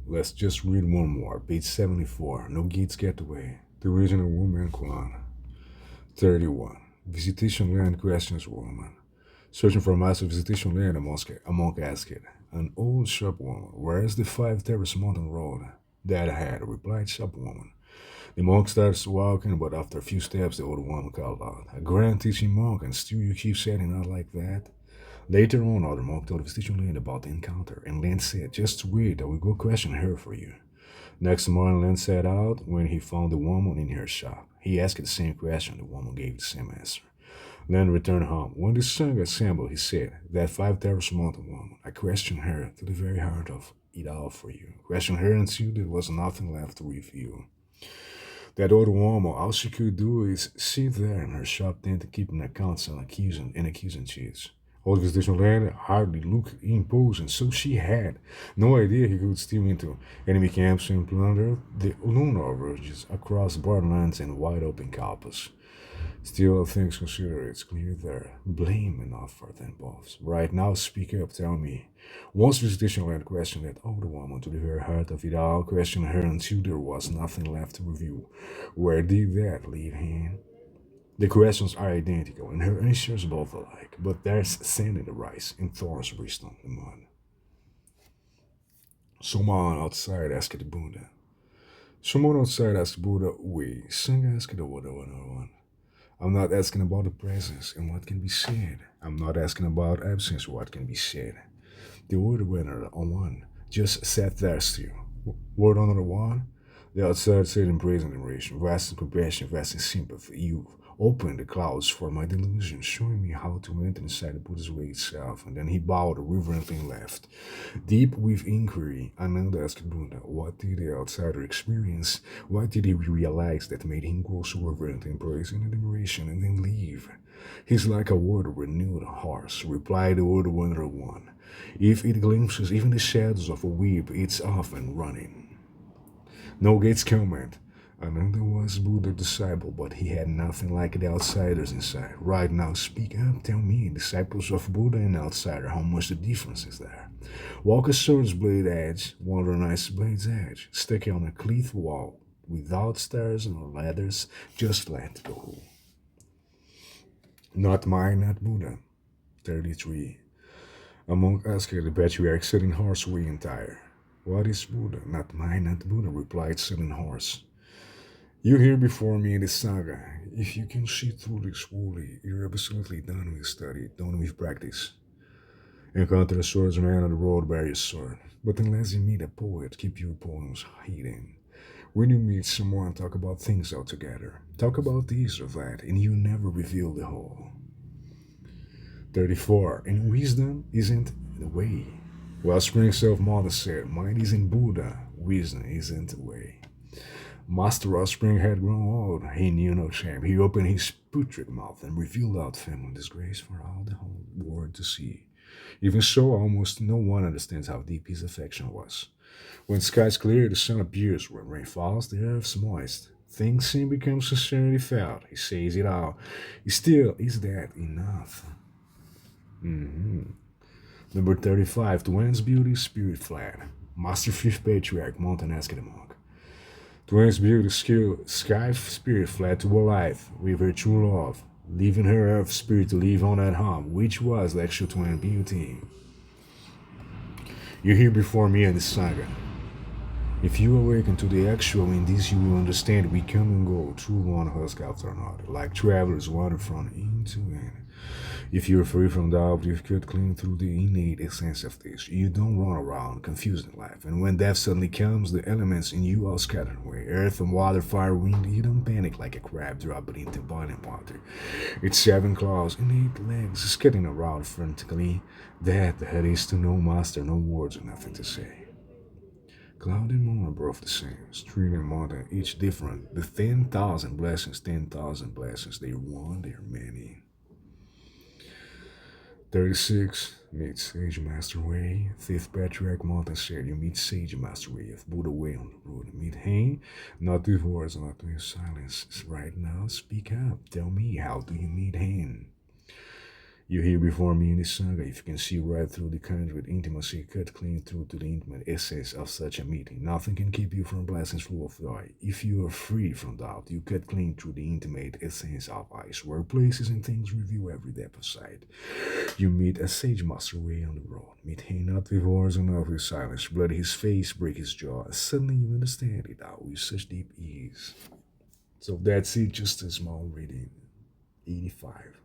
Let's just read one more. Page 74. No gates get away. The original Wu-Men Kuan. 31. Visitation land questions woman. Searching for a master visitation land, a monk asked. An old shopwoman. Where is the five terrace mountain road? That ahead, replied shopwoman. The monk starts walking, but after a few steps, the old woman called out, A grand teaching monk, and still you keep setting out like that? Later on, other monk told the visitation land about the encounter, and Land said, Just wait, I will go question her for you. Next morning, Len set out when he found the woman in her shop. He asked the same question. The woman gave the same answer. Len returned home. When the sun assembled, he said, That five terrace mountain woman, I questioned her to the very heart of it all for you. Questioned her until there was nothing left to reveal. That old woman, all she could do is sit there in her shop tent keeping accounts and accusing cheats. Old visitation land hardly looked imposing, so she had no idea he could steal into enemy camps and plunder the lunar villages across borderlands and wide open campus. Still, all things considered, it's clear they're blame enough for them both. Right now, speak up, tell me. Once visitation land questioned that old woman to the very heart of it all, questioned her until there was nothing left to review. Where did that leave him? The questions are identical, and her answers both alike, but there's sand in the rice and thorns brist on the mud. Someone outside asked the Buddha. Someone outside asked Buddha, wait, Sangha asked the Buddha one. I'm not asking about the presence and what can be said. I'm not asking about absence, what can be said. The word winner on one just sat there still. Word on the one, the outside said in praise and admiration, vast in compassion, vast in sympathy. You opened the clouds for my delusion, showing me how to enter inside the Buddha's way itself. And then he bowed reverently and left. Deep with inquiry, Ananda asked Buddha, what did the outsider experience? What did he realize that made him grow so reverent in praise and admiration and then leave? He's like a word of renewed horse, replied the old wanderer one. If it glimpses even the shadows of a weep, it's off and running. No gates comment. Ananda was Buddha's disciple, but he had nothing like the outsiders inside. Right now, speak up, tell me, disciples of Buddha and outsider, how much the difference is there. Walk a sword's blade edge, wander a nice blade's edge, stick it on a cliff wall, without stairs or ladders, just let go. Not mine, not Buddha. 33. A monk asked the patriarch sitting horse way entire. What is Buddha? Not mine, not Buddha, replied sitting horse. You here before me in the saga. If you can see through this fully, you're absolutely done with study, done with practice. Encounter a swordsman on the road, bear your sword. But unless you meet a poet, keep your poems hidden. When you meet someone, talk about things altogether. Talk about this or that, and you never reveal the whole. 34. And wisdom isn't the way. Wellspring Self-Mother said, Mind isn't Buddha, wisdom isn't the way. Master Wellspring had grown old. He knew no shame. He opened his putrid mouth and revealed out family disgrace for all the whole world to see. Even so, almost no one understands how deep his affection was. When skies clear, the sun appears. When rain falls, the earth's moist. Things seem become sincerely felt. He says it all. Still, is that enough? Number 35. Dwayne's beauty, spirit flat. Master Fifth Patriarch, Mountain asked the monk. Dwayne's beauty, skill, sky spirit fled to a life with her true love, leaving her earth spirit to live on at home, which was the actual Twin beauty. You're here before me in the saga. If you awaken to the actual in this, you will understand we come and go through one husk after another, like travelers wander from end to end. If you're free from doubt, you've cut clean through the innate essence of this. You don't run around confused in life. And when death suddenly comes, the elements in you are scattered away. Earth and water, fire, wind, you don't panic like a crab dropped into boiling water. Its 7 claws and 8 legs skidding around frantically. That is to no master, no words, and nothing to say. Cloud and moon are both the same, stream and mountain, each different. The 10,000 blessings, 10,000 blessings. They're one, they're many. 36. Meet Sage Master Way. Fifth Patriarch Mountain said, You meet Sage Master Way of Buddha Way on the road. Meet him, not with words, not with silence. Right now, speak up. Tell me, how do you meet him? You here before me in this saga, if you can see right through the conduit intimacy, cut clean through to the intimate essence of such a meeting. Nothing can keep you from blessings full of joy. If you are free from doubt, you cut clean through the intimate essence of ice, where places and things reveal every depth of sight. You meet a sage master way on the road. Meet him not with words and not with silence. Blood his face, break his jaw. Suddenly you understand it all with such deep ease. So that's it, just a small reading. 85.